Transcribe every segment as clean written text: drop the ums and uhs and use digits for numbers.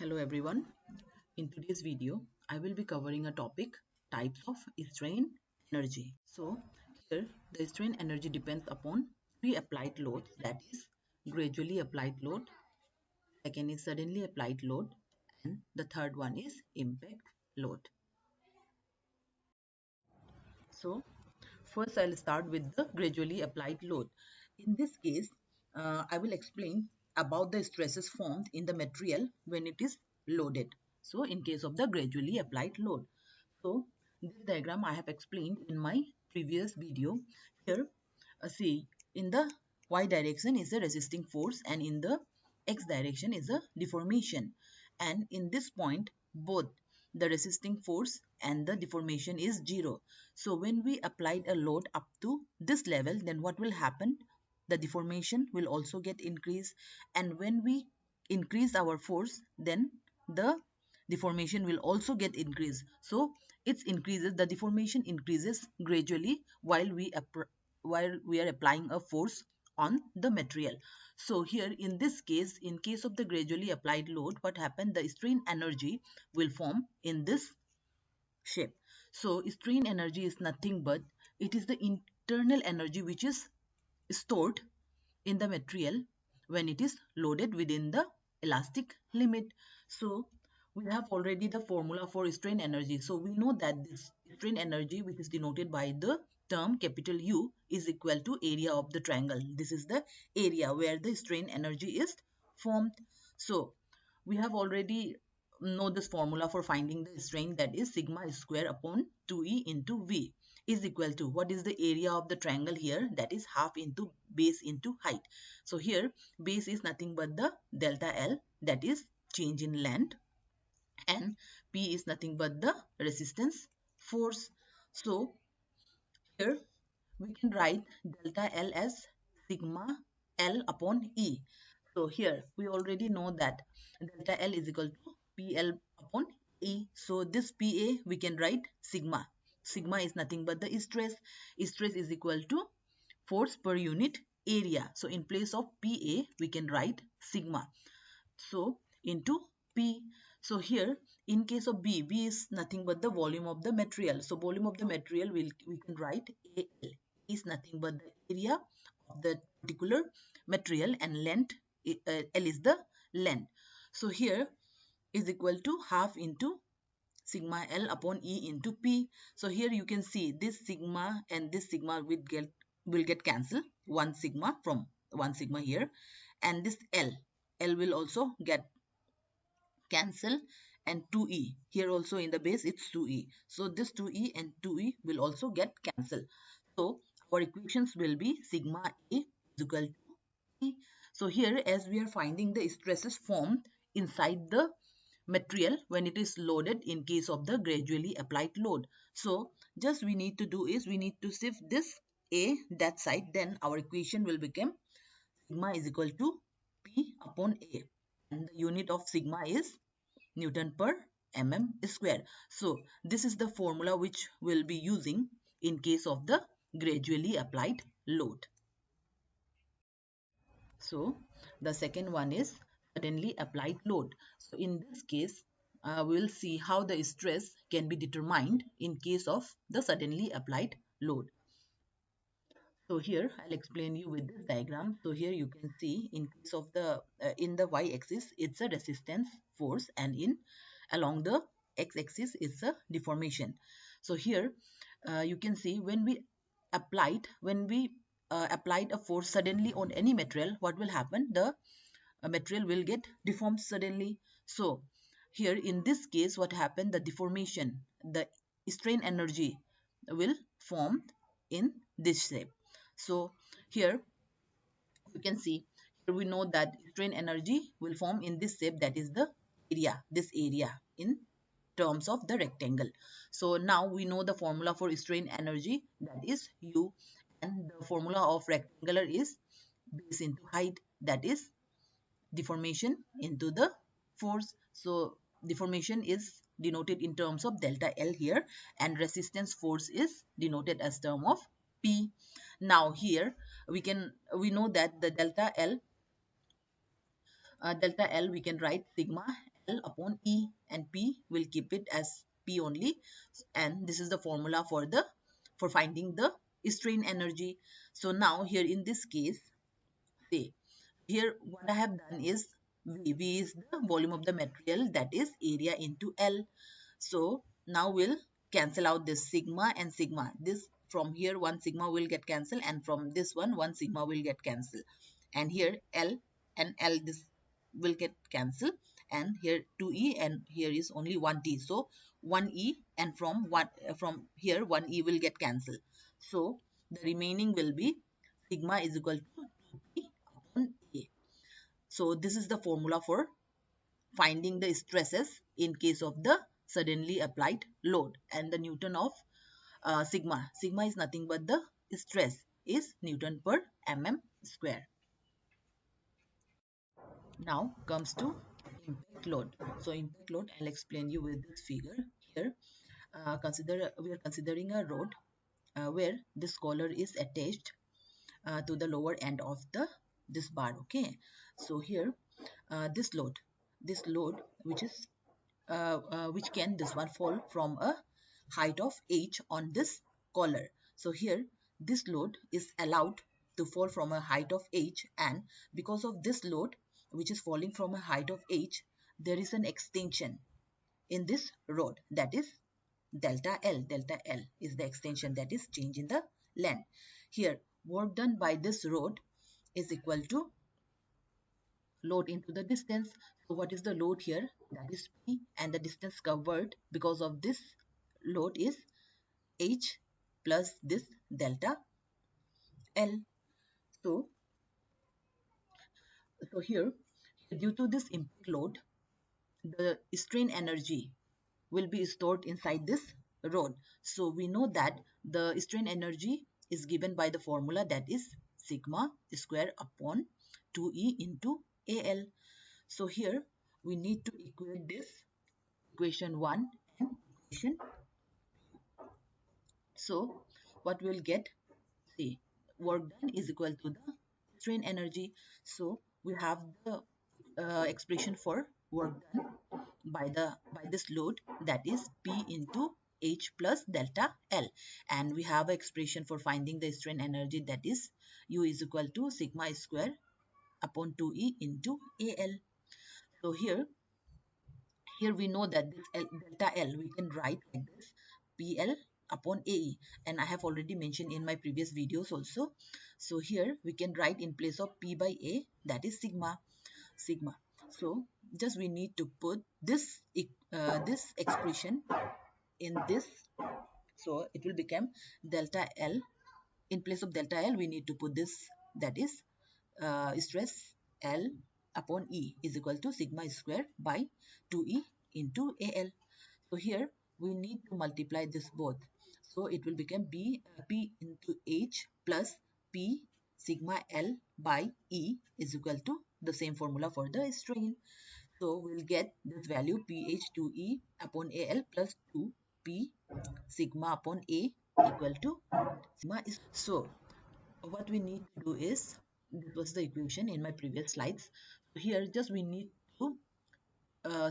Hello everyone. In today's video, I will be covering a topic types of strain energy. So here the strain energy depends upon three applied loads, that is gradually applied load, second is suddenly applied load, and the third one is impact load. So first I'll start with the gradually applied load. In this case, I will explain about the stresses formed in the material when it is loaded. So in case of the gradually applied load. So this diagram I have explained in my previous video. Here, see, in the y direction is the resisting force and in the x direction is a deformation. And in this point, both the resisting force and the deformation is 0. So when we applied a load up to this level, then what will happen? The deformation will also get increased, and when we increase our force, then the deformation will also get increased. So it increases, the deformation increases gradually while we are applying a force on the material. So here in this case, in case of the gradually applied load, what happened? The strain energy will form in this shape. So strain energy is nothing but it is the internal energy which is stored in the material when it is loaded within the elastic limit. So we have already the formula for strain energy. So we know that this strain energy, which is denoted by the term capital U, is equal to area of the triangle. This is the area where the strain energy is formed. So we have already know this formula for finding the strain, that is sigma square upon 2e into v is equal to, what is the area of the triangle here? That is half into base into height. So here base is nothing but the delta L, that is change in length, and P is nothing but the resistance force. So here we can write delta L as sigma L upon E. So here we already know that delta L is equal to PL upon E. So this PA we can write sigma. Sigma is nothing but the stress. Stress is equal to force per unit area. So in place of PA we can write sigma. So into P. So here in case of B is nothing but the volume of the material. So volume of the material we can write AL is nothing but the area of the particular material, and length L is the length. So here is equal to half into sigma L upon E into P. So here you can see this sigma and this sigma will get cancelled. One sigma from one sigma here, and this L will also get cancelled, and 2e here also in the base it's 2e. So this 2e and 2e will also get cancelled. So our equations will be sigma A is equal to E. So here, as we are finding the stresses formed inside the material when it is loaded in case of the gradually applied load. So just we need to do is we need to shift this A that side, then our equation will become sigma is equal to P upon A, and the unit of sigma is Newton per mm square. So this is the formula which we'll be using in case of the gradually applied load. So the second one is suddenly applied load. So in this case, we'll see how the stress can be determined in case of the suddenly applied load. So here I'll explain you with this diagram. So here you can see in case of the in the y-axis it's a resistance force, and in along the x-axis it's a deformation. So here you can see when we applied a force suddenly on any material, what will happen? The material will get deformed suddenly. So here in this case, what happened? The deformation, the strain energy will form in this shape. So here you can see, here we know that strain energy will form in this shape, that is the area, this area in terms of the rectangle. So now we know the formula for strain energy, that is U, and the formula of rectangular is base into height, that is deformation into the force. So deformation is denoted in terms of delta L here, and resistance force is denoted as term of P. Now here we know that the delta L we can write sigma L upon E, and P will keep it as P only. And this is the formula for finding the strain energy. So now here in this case, say here what I have done is V is the volume of the material, that is area into L. So now we'll cancel out this sigma and sigma. This from here one sigma will get cancelled, and from this one sigma will get cancelled. And here L and L this will get cancelled, and here 2E, and here is only 1T. So 1E, and from here 1E will get cancelled. So the remaining will be sigma is equal to 2P upon A. So this is the formula for finding the stresses in case of the suddenly applied load. And the Newton of sigma. Sigma is nothing but the stress is Newton per mm square. Now comes to impact load. So impact load, I'll explain you with this figure. Here, we are considering a road where this collar is attached to the lower end of this bar. Okay, so here this load which can this one fall from a height of h on this collar. So here this load is allowed to fall from a height of h, and because of this load which is falling from a height of h, there is an extension in this rod, that is delta L. Delta L is the extension, that is change in the length. Here work done by this rod is equal to load into the distance. So what is the load here? That is P, and the distance covered because of this load is H plus this delta L. So, here due to this impact load, the strain energy will be stored inside this rod. So we know that the strain energy is given by the formula, that is sigma square upon 2E into AL. So here we need to equate this equation 1 and equation. So what we'll get, see, work done is equal to the strain energy. So we have the expression for work done by this load, that is P into H plus delta L, and we have an expression for finding the strain energy, that is U is equal to sigma square upon 2E into AL. So here we know that this delta L we can write like this, PL upon AE, and I have already mentioned in my previous videos also. So here we can write in place of P by A, that is sigma. So just we need to put this expression in this, so it will become delta L. In place of delta L we need to put this, that is stress L upon E is equal to sigma square by 2E into AL. So here we need to multiply this both. So it will become P into H plus P sigma L by E is equal to the same formula for the strain. So we'll get this value PH2E upon AL plus 2P sigma upon A equal to sigma is. So what we need to do is, this was the equation in my previous slides. So here just we need to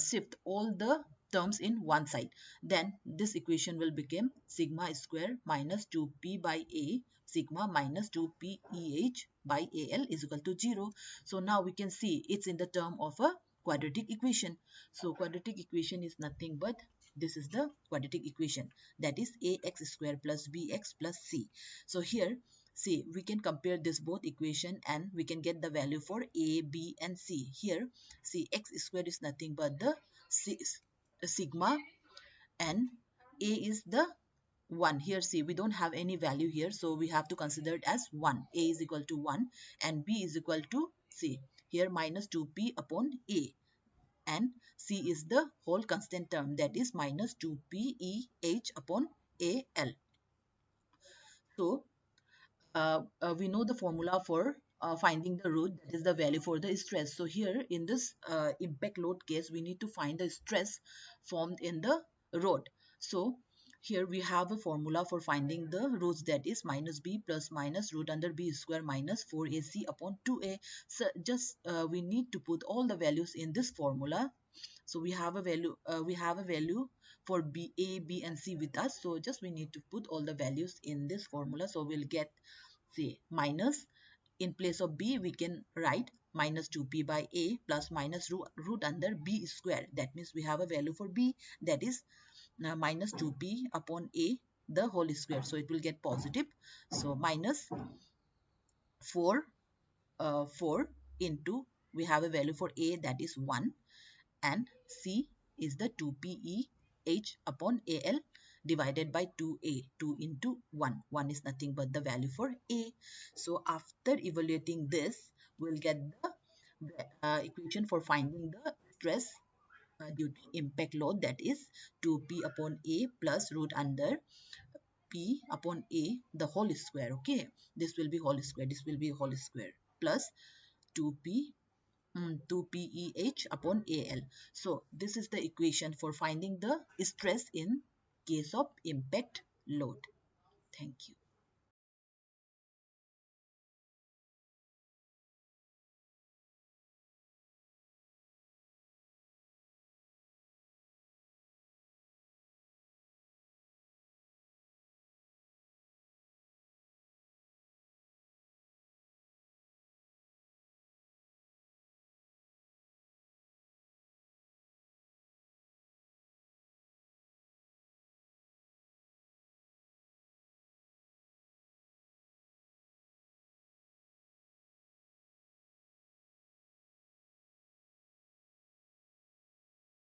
shift all the terms in one side. Then this equation will become sigma square minus 2p by a sigma minus 2p eh by al is equal to 0. So now we can see it's in the term of a quadratic equation. So quadratic equation is nothing but this is the quadratic equation, that is ax square plus bx plus c. So here see, we can compare this both equation and we can get the value for a, b and c. Here see, x square is nothing but the sigma, and a is the 1. Here see, we don't have any value here, so we have to consider it as 1. A is equal to 1 and b is equal to, see here, minus 2p upon a, and c is the whole constant term, that is minus 2p e h upon al. So we know the formula for finding the root, that is the value for the stress. So here in this impact load case, we need to find the stress formed in the rod. So Here we have a formula for finding the roots, that is minus b plus minus root under b square minus 4ac upon 2a. So just we need to put all the values in this formula. So we have a value for b, a, b and c with us. So just we need to put all the values in this formula. So we'll get, say, minus, in place of b we can write minus 2p by a plus minus root under b square. That means we have a value for b, that is minus 2p upon a the whole square. So it will get positive. So minus 4 4 into, we have a value for a, that is 1, and c is the 2peh upon al divided by 2a. 2 into 1, 1 is nothing but the value for a. So after evaluating this, we'll get the equation for finding the stress due to impact load, that is 2p upon a plus root under p upon a the whole square. Okay, this will be whole square, this will be whole square, plus 2p 2peh upon al. So this is the equation for finding the stress in case of impact load. Thank you.